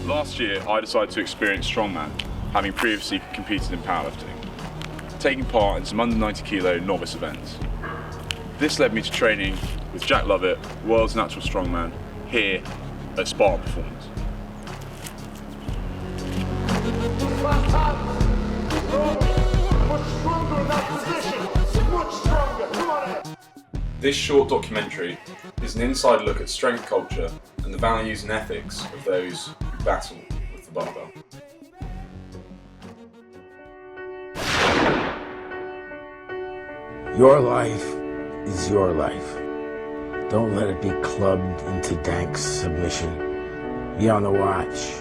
Last year, I decided to experience strongman, having previously competed in powerlifting, taking part in some under 90 kilo novice events. This led me to training with Jack Lovett, world's natural strongman, here at Spartan Performance. This short documentary is an inside look at strength culture and the values and ethics of those who battle with the barbell. Your life is your life. Don't let it be clubbed into dank submission. Be on the watch.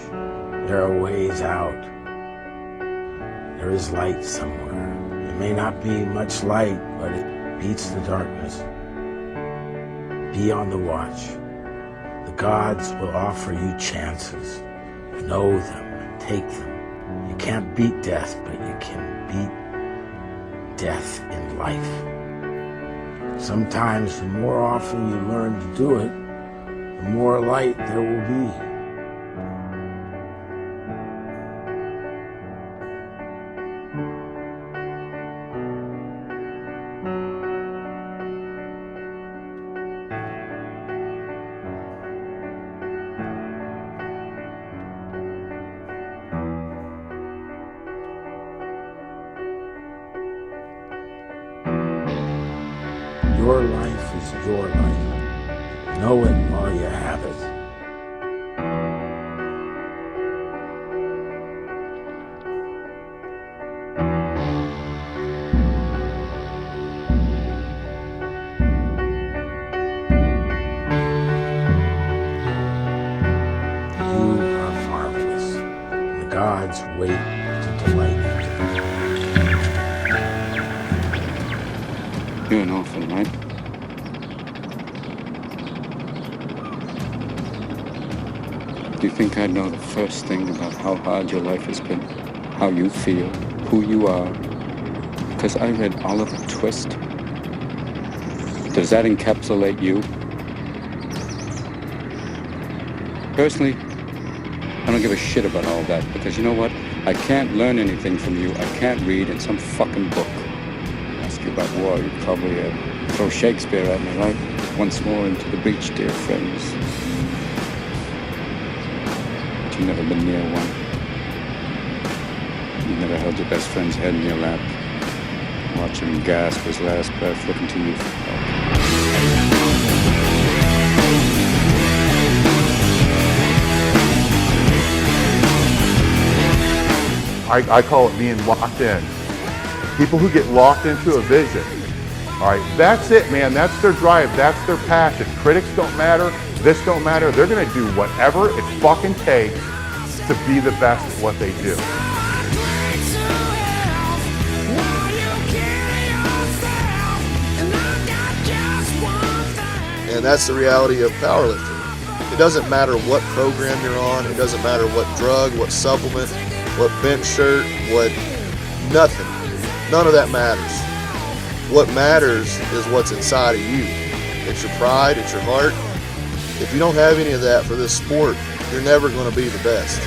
There are ways out. There is light somewhere. It may not be much light, but it beats the darkness. Be on the watch. The gods will offer you chances. Know them and take them. You can't beat death, but you can beat death in life. Sometimes the more often you learn to do it, the more light there will be. Your life is your life. Know it while you have it. You are marvelous. The gods wait to delight you. You're an orphan, right? Do you think I know the first thing about how hard your life has been? How you feel? Who you are? Because I read Oliver Twist. Does that encapsulate you? Personally, I don't give a shit about all that, because you know what? I can't learn anything from you. I can't read in some fucking book. Ask you about war, you'd probably throw Shakespeare at me, right? Once more into the breach, dear friends. But you've never been near one. You've never held your best friend's head in your lap. Watch him gasp his last breath, looking to you for help. I call it being locked in. People who get locked into a vision, all right, that's it, man. That's their drive. That's their passion. Critics don't matter. This don't matter. They're going to do whatever it fucking takes to be the best at what they do. And that's the reality of powerlifting. It doesn't matter what program you're on. It doesn't matter what drug, what supplement, what bench shirt, what nothing. None of that matters. What matters is what's inside of you. It's your pride, it's your heart. If you don't have any of that for this sport, you're never going to be the best.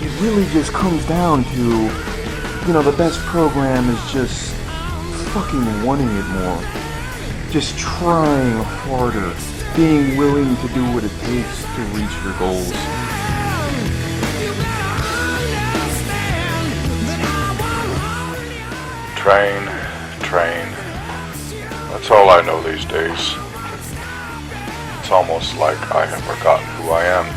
It really just comes down to, you know, the best program is just fucking wanting it more. Just trying harder. Being willing to do what it takes to reach your goals. Train, train. That's all I know these days. It's almost like I have forgotten who I am.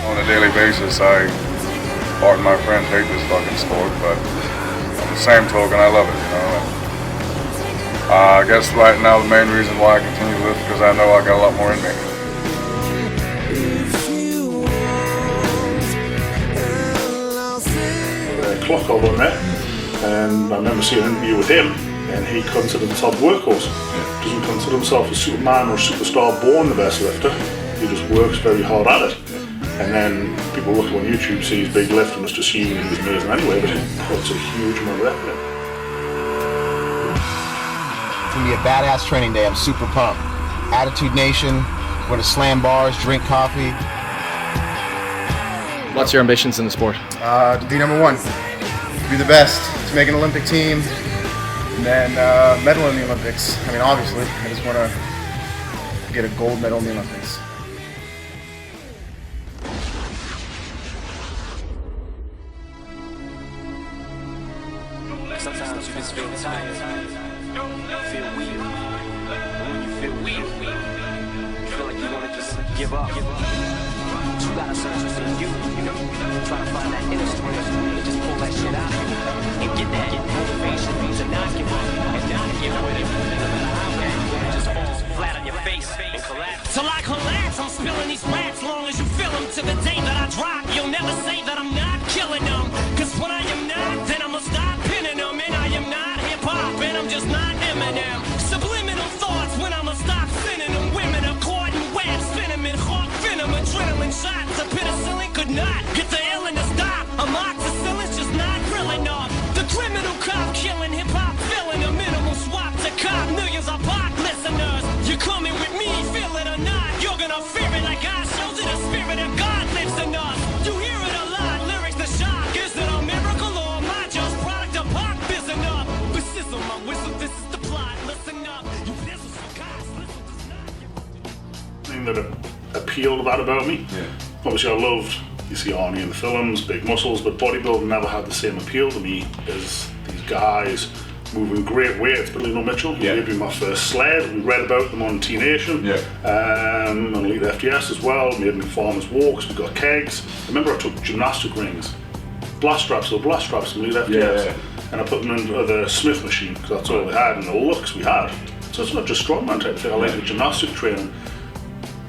On a daily basis, pardon my friends, hate this fucking sport, but on the same token, I love it, you know. I guess right now the main reason why I continue to live is because I know I got a lot more in me. Clock over met, and I remember seeing an interview with him, and he considered himself a workhorse. Doesn't consider himself a Superman or a superstar born the best lifter. He just works very hard at it. And then people look on YouTube, see his big lift, and just assume he was amazing anyway, but he puts a huge amount of effort in. It's gonna be a badass training day. I'm super pumped. Attitude Nation, we're gonna slam bars, drink coffee. What's your ambitions in the sport? To be number one, to be the best, to make an Olympic team, and then medal in the Olympics. I mean, obviously, I just want to get a gold medal in the Olympics. Sometimes you just feel tired, feel weak. And when you feel weak, you feel like you want to just give up. But you gotta search within you, try to find that inner strength and just pull that shit out of you and get that motivation to not give up and not give with it. No matter how bad you just fall flat on your face and collapse. Till I collapse, I'm spilling these raps long as you feel them. To the day that I drop, you'll never say that I'm not killing them. Cause when I am not, then I'ma stop pinning them. And I am not hip-hop, and I'm just not Eminem. Subliminal thoughts when I'ma stop sending them. Women are caught in web, spinning them in hawk venom. Adrenaline shots, a penicillin could not get the illness to stop. Amoxicillin's just not real enough. The criminal cop killing hip-hop, filling a minimal swap to cop. Millions of pop listeners, you're coming with me, feel it or not. You're gonna fear it like I showed you the spirit of God lives in us. You hear it a lot, lyrics to shock. Is it a miracle or am I just product of pop? Is enough, but sizzle my whistle, this is the plot. Listen up, you fizzle some guys, listen does not give Thing that appealed that about me. Yeah. Obviously, I loved, you see Arnie in the films, big muscles, but bodybuilding never had the same appeal to me as these guys moving great weights. But Lino Mitchell, he gave me my first sled. We read about them on T Nation, on Elite FTS as well. Made me farmers walks. We got kegs. I remember I took gymnastic rings, blast straps from Elite FTS, and I put them into the Smith machine because that's all we had and the looks we had. So it's not just strongman type thing. I like the gymnastic training.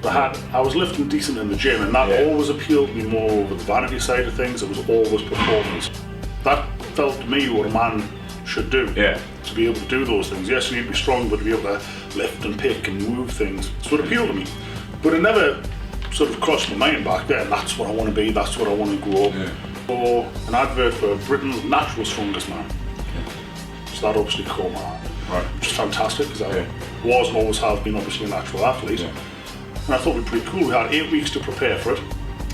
I was lifting decent in the gym, and that always appealed to me more over the vanity side of things. It was always performance. That felt to me what a man should do. To be able to do those things. Yes, you need to be strong, but to be able to lift and pick and move things. It's what appealed to me. But it never sort of crossed my mind back then. That's what I want to be. That's what I want to grow up. Or an advert for Britain's natural strongest man. So that obviously caught my eye. Which is fantastic because I was and always have been obviously a natural athlete. And I thought it would be pretty cool. We had 8 weeks to prepare for it.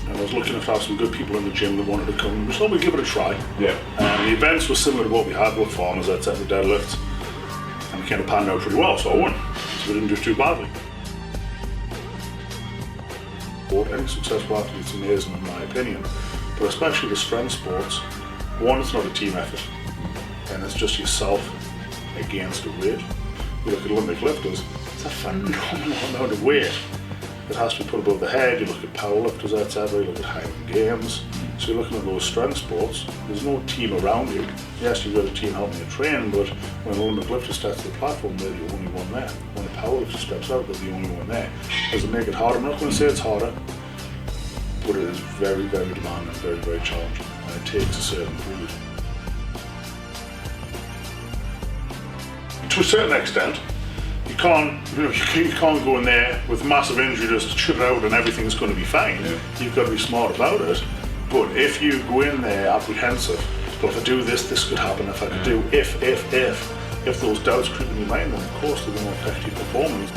And I was lucky enough to have some good people in the gym that wanted to come. We thought we'd give it a try. And the events were similar to what we had with farmers, etc., deadlifts. And it kind of panned out pretty well, so I won. So we didn't do too badly. Any successful athlete's amazing in my opinion. But especially the strength sports, one, it's not a team effort. And it's just yourself against a weight. You look at Olympic lifters, it's a phenomenal amount of weight that has to be put above the head. You look at powerlifters, etc. You look at Highland Games. So you're looking at those strength sports. There's no team around you. Yes, you've got a team helping you train, but when an Olympic lifter steps to the platform, they're the only one there. When a powerlifter steps out, they're the only one there. Does it make it harder? I'm not going to say it's harder, but it is very, very demanding, very, very challenging, and it takes a certain breed. To a certain extent, you can't go in there with massive injury, just shut it out and everything's going to be fine. You've got to be smart about it. But if you go in there apprehensive, well, if I do this, this could happen. If I could do if those doubts creep in your mind, then of course they're going to affect your performance.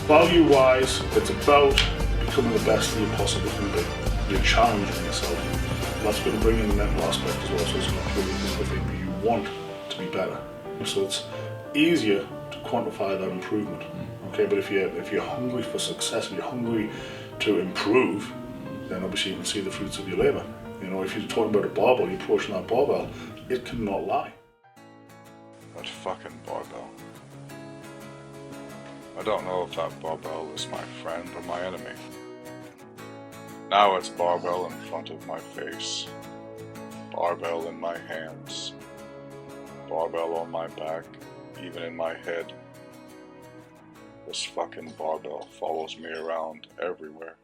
Value-wise, it's about becoming the best that you possibly can be. You're challenging yourself. That's going to bring in the mental aspect as well, so it's not purely the thing, but you want to be better. So it's easier to quantify that improvement. Okay, but if you're hungry for success, if you're hungry to improve, then obviously you can see the fruits of your labour. You know, if you're talking about a barbell, you're approaching that barbell, it cannot lie. That fucking barbell. I don't know if that barbell is my friend or my enemy. Now it's barbell in front of my face, barbell in my hands, barbell on my back, even in my head. This fucking barbell follows me around everywhere.